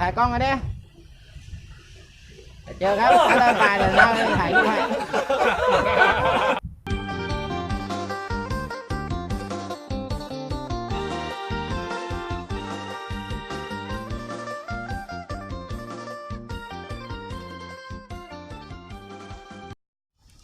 ถ่ายกล้องกันดิเจอครับเริ่มไปเดี๋ยวเราถ่ายรูปให้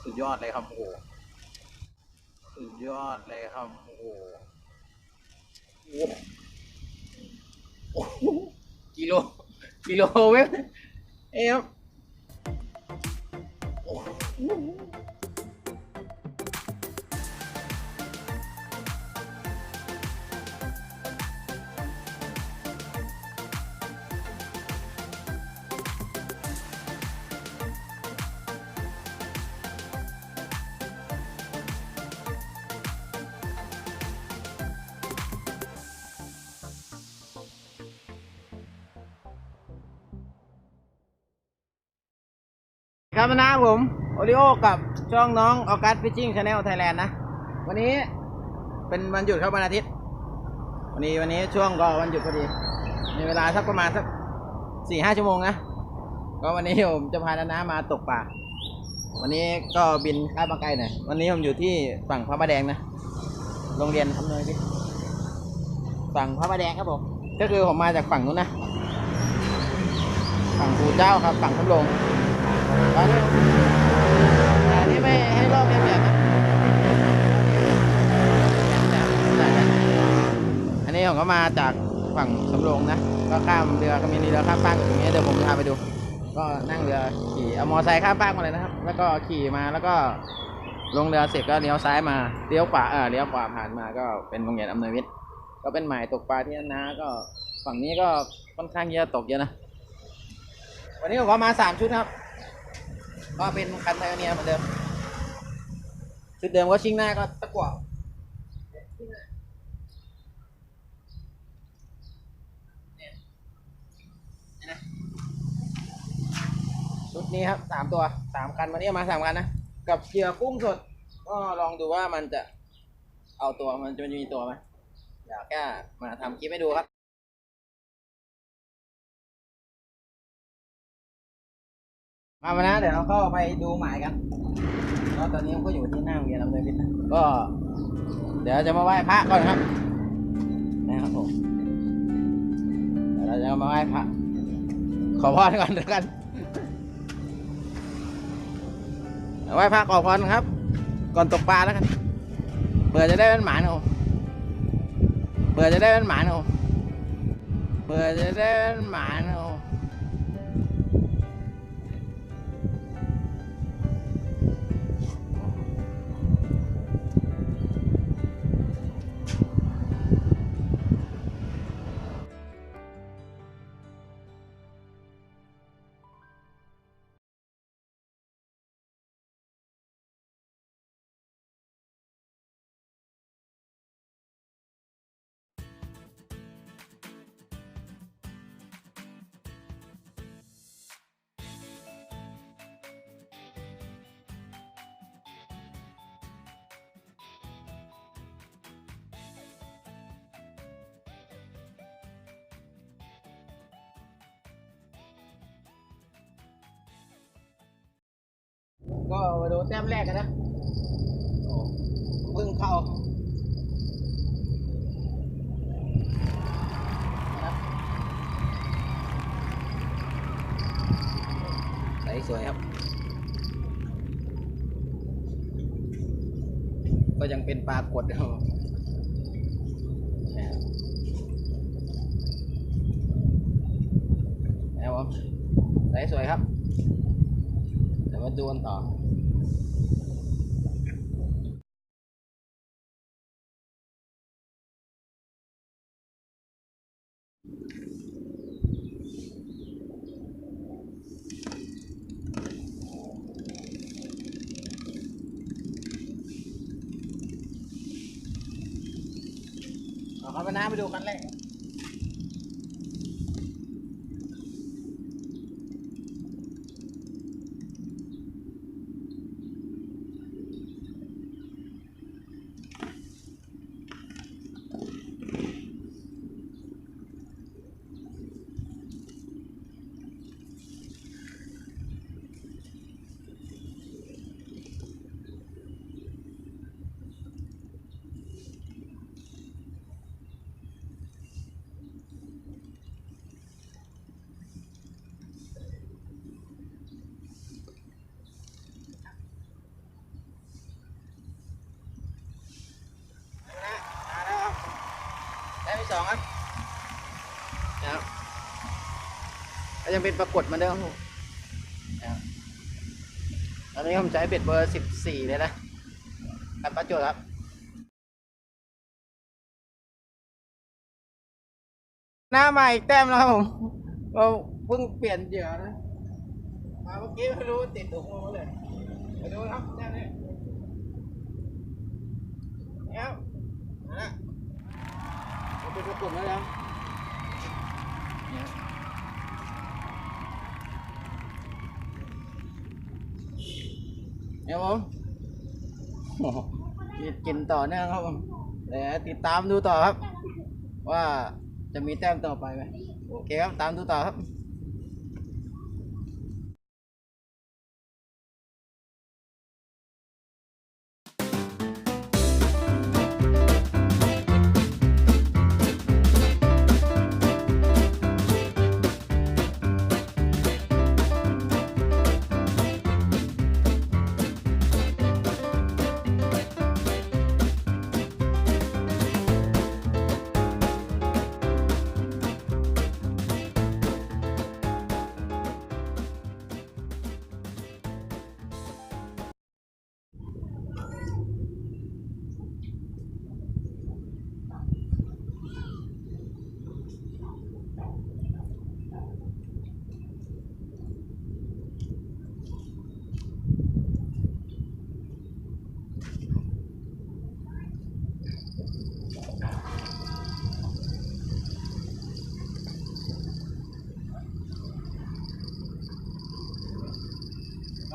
สุดยอดเลยครับโอ้โหสุดยอดเลยครับโอ้โหกิโลเว้ยเอ๊ะครับนะผมโอริโอกับช่องน้องออกัสฟิชชิ่งชาแนลไทยแลนด์นะวันนี้เป็นวันหยุดครับวันอาทิตย์วันนี้ช่วงก็วันหยุดพอดีมีเวลาสักประมาณสัก4-5 ชั่วโมงนะก็วันนี้ผมจะพาน้ามาตกปลาวันนี้ก็บินข้ามมาไกลหน่อยวันนี้ผมอยู่ที่ฝั่งพระประแดงนะโรงเรียนอำนวยพิทย์ฝั่งพระประแดงครับผมก็คือผมมาจากฝั่งนู้นนะฝั่งปู่เจ้าครับฝั่งสำโรงอันนี้ไม่ให้รอบแบบนะอันนี้ผมก็มาจากฝั่งสำโรงนะก็ข้ามเรือก็มีเรือข้ามฟากอยู่ตรงนี้เดี๋ยวผมจะพาไปดูก็นั่งเรือขี่เอามอไซค์ข้ามฟากมาเลยนะครับแล้วก็ขี่มาแล้วก็ลงเรือเสร็จก็เลี้ยวซ้ายมาเลี้ยวขวาเลี้ยวขวาผ่านมาก็เป็นโรงเรียนอำนวยวิทย์ก็เป็นหมายตกปลาที่น้าก็ฝั่งนี้ก็ค่อนข้างเยอะตกเยอะนะวันนี้ผมก็มา3 ชุดครับก็เป็นคันไทเนียเหมือนเดิมชุดเดิมก็ชิงหน้าก็ตะกั่วชุดนี้ครับ3 ตัว3 คันวันนี้มา3 คันนะกับเกียร์กุ้งสดก็ลองดูว่ามันจะเอาตัวมันจะมีตัวไหมอยากแค่มาทำคลิปให้ดูครับมานะเดี๋ยวเราเข้าไปดูหมายกันก็ตอนนี้ผมก็อยู่ที่หน้าโรงเรียนอำนวยวิทย์นะก็เดี๋ยวจะมาไหว้พระก่อนครับนะครับผมเดี๋ยวเราจะมาไหว้พระขอพรก่อนเดี๋ยวกันไหว้พระขอพรครับก่อนตกปลาแล้วกันเผื่อจะได้เป็นหมาหนูเผื่อจะได้เป็นหมาหนูเผื่อจะได้เป็นหมาหนูก็มาดูแต้มแรกกันนะพึ่งเข้าใสสวยครับก็ยังเป็นปลากดอยู่แล้วใสสวยครับเดี๋ยวมาดูกันต่อเอาไปน้ำไปดูกันเลย ก็ยังเป็นปรากฏเหมือนเดิมครับผมนะครับตอนนี้ผมใช้เบ็ดเบอร์14เลยนะกัดปลาโจดครับหน้าใหม่อีกแต้มแล้วครับผมเราเพิ่งเปลี่ยนเหยื่อนะมาเมื่อกี้ไม่รู้ติดถุงมือเลยไปดูครับแต้มนี้แล้วนะเราเป็นประกบแล้วครับเนี่ยผมกินต่อเนื่องครับผมเดี๋ยวติดตามดูต่อครับ ว่าจะมีแต้มต่อไปไหมโอเคครับตามดูต่อครับ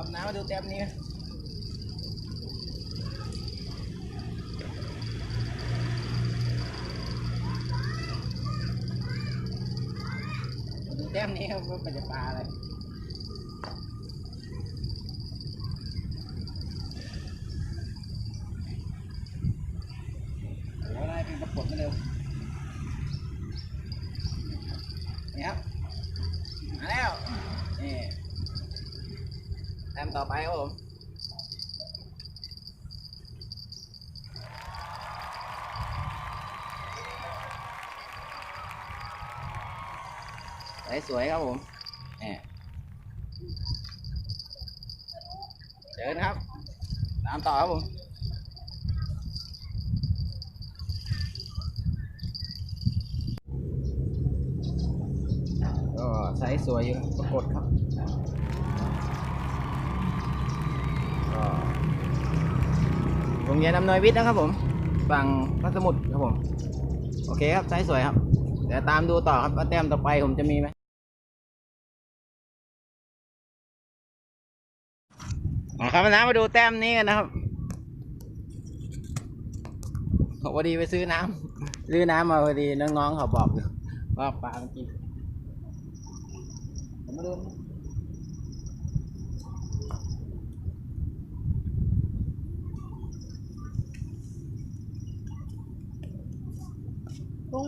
ลำน้ำมาดูแต้มนี้ดูแต้มนี้ครับว่าเป็นปลาอะไรโอ้ยเป็นปรากฏมาเร็วนี่ครับมาแล้วนี่แต้มต่อไปครับผมสวยครับผมนี่เจอนะครับตามต่อครับผมก็ไซส์สวยอยู่ปรากฏครับก็โรงเรียนอำนวยวิทย์นะครับผมฝั่งพระสมุทรครับผมโอเคครับไซส์สวยครับเดี๋ยวตามดูต่อครับว่าแต้มต่อไปผมจะมีไหมครับมาดูแต้มนี้กันนะครับพอดีไปซื้อน้ำซื้อน้ำมาพอดีน้องๆเขาบอกอยู่ว่าปลาเมื่อกี้ผมมาดูลุง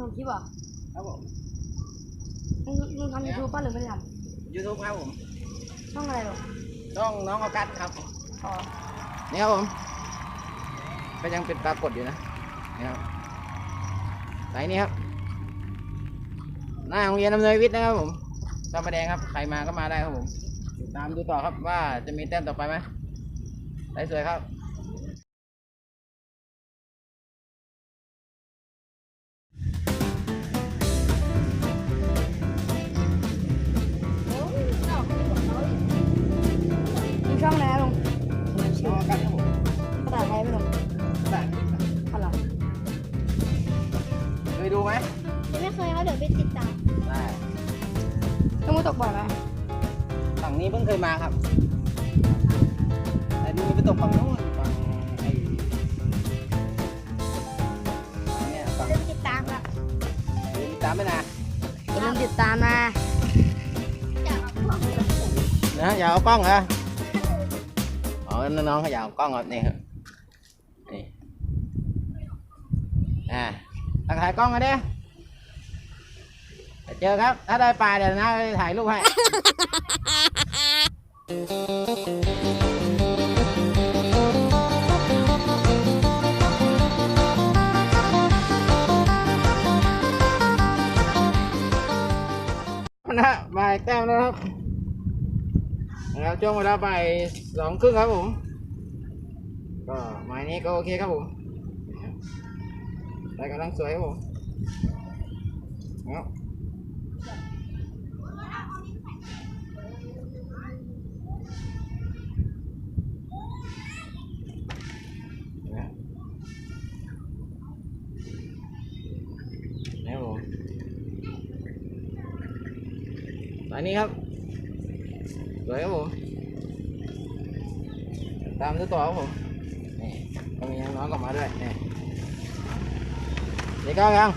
ทำคลิปเหรอครับผมลุงทำยูทูบป่ะหรือไม่ได้ทำยูทูบครับผมำช่องอะไรหรอช่องน้องออกัสครับอ๋อนี่ครับผมก็ยังเป็นปรากฏอยู่นะนี่ครับไซส์นี้ครับหน้าโรงเรียนอำนวยวิทย์นะครับผมตามมาแดงครับใครมาก็มาได้ครับผมตามดูต่อครับว่าจะมีแต้มต่อไปไหมไซส์สวยครับช่องไหนลุงน้องออกัสครับผมภาษาไทยไม่ลุงได้อะไรเคยดูไหมไม่เคยเขาเดี๋ยวไปติดตามได้ต้องมาตกบ่อยไหมฝั่งนี้เพิ่งเคยมาครับแต่นี่ไปตกฝั่งนู้นฝั่งไอ้เนี่ยฝั่ง เริ่มติดตามละติดตามไหมนะเริ่มติดตามนะอย่าเอากล้องเหรออ๋อน้องๆเขาอยากเอากล้องครับนี่ครับนี่ถ่ายกล้องกันดิเจอครับถ้าได้ปลาเดี๋ยวนะถ่ายรูปให้ นะบ่ายแต้มแล้วครับแล้วช่วงเวลาบ่าย2:30ครับผมก็หมายนี้ก็โอเคครับผมได้กำลังสวยครับผมเอาครับผมอันนี้ครับสวยครับผมตามตัวต่อครับผมนี่ก็มีน้องๆกลับมาด้วยนี่นี่ก็ยัง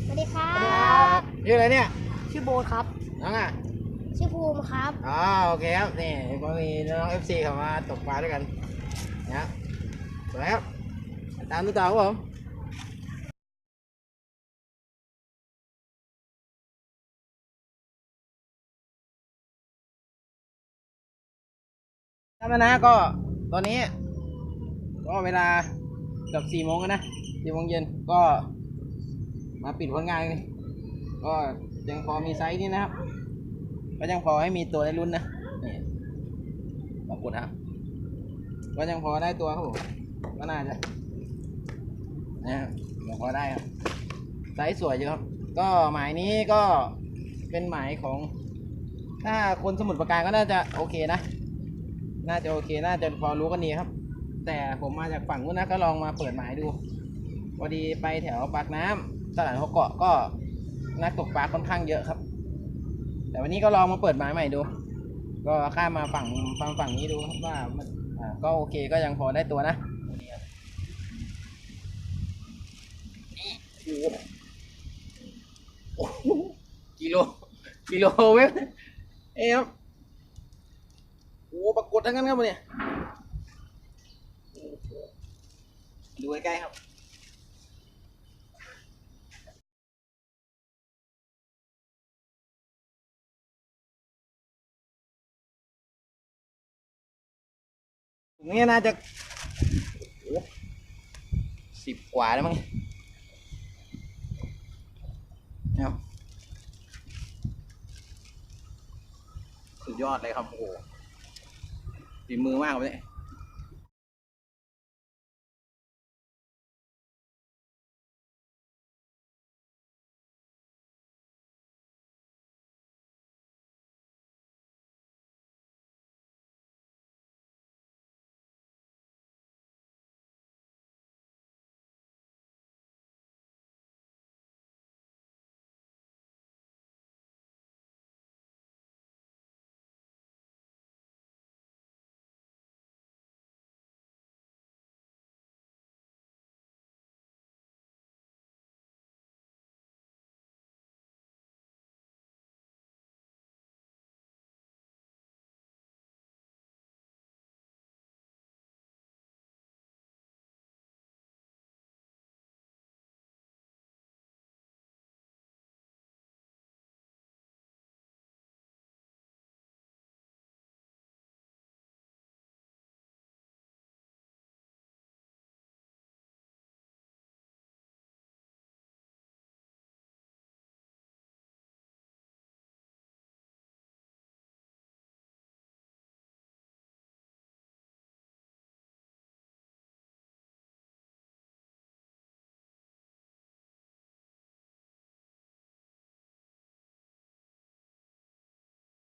สวัสดีครั สวัสดีครับ บชื่ออะไรเนี่ย ชื่อโบทครับ น้องอ่ะ ชื่อภูมิครับ อ๋อโอเคครับนี่ก็มีน้อง FC เข้ามาตกปลาด้วยกันนะครับสวยครับตามตัวต่อครับผมถ้ามานะก็ตอนนี้ก็เวลาเกือบ4 โมงแล้วนะ4 โมงเย็นก็มาปิดผลงานนี่ก็ยังพอมีไซส์นี่นะครับก็ยังพอให้มีตัวได้ลุ้นนะนี่ปรากฏครับก็ยังพอได้ตัวครับผมก็น่าจะนะครับยังพอได้ครับไซส์สวยอยู่ครับก็หมายนี้ก็เป็นหมายของถ้าคนสมุทรปราการก็น่าจะโอเคนะน่าจะโอเคน่าจะพอรู้กันดีครับแต่ผมมาจากฝั่งนู้นนะก็ลองมาเปิดหมายดูพอดีไปแถวปากน้ำตลาดหัวเกาะก็นักตกปลาค่อนข้างเยอะครับแต่วันนี้ก็ลองมาเปิดหมายใหม่ดูก็ข้ามมาฝั่งนี้ดูครับว่ามันก็โอเคก็ยังพอได้ตัวนะโอ้โหกิโลเว้ยเอ้ครับโอ้ปรากฏทั้งนั้นครับเนี่ยดูใกล้ๆครับตรงนี้น่าจะ10 กว่าแล้วมั้งเนี่ยสุดยอดเลยครับโอ้โหฝีมือมากเลย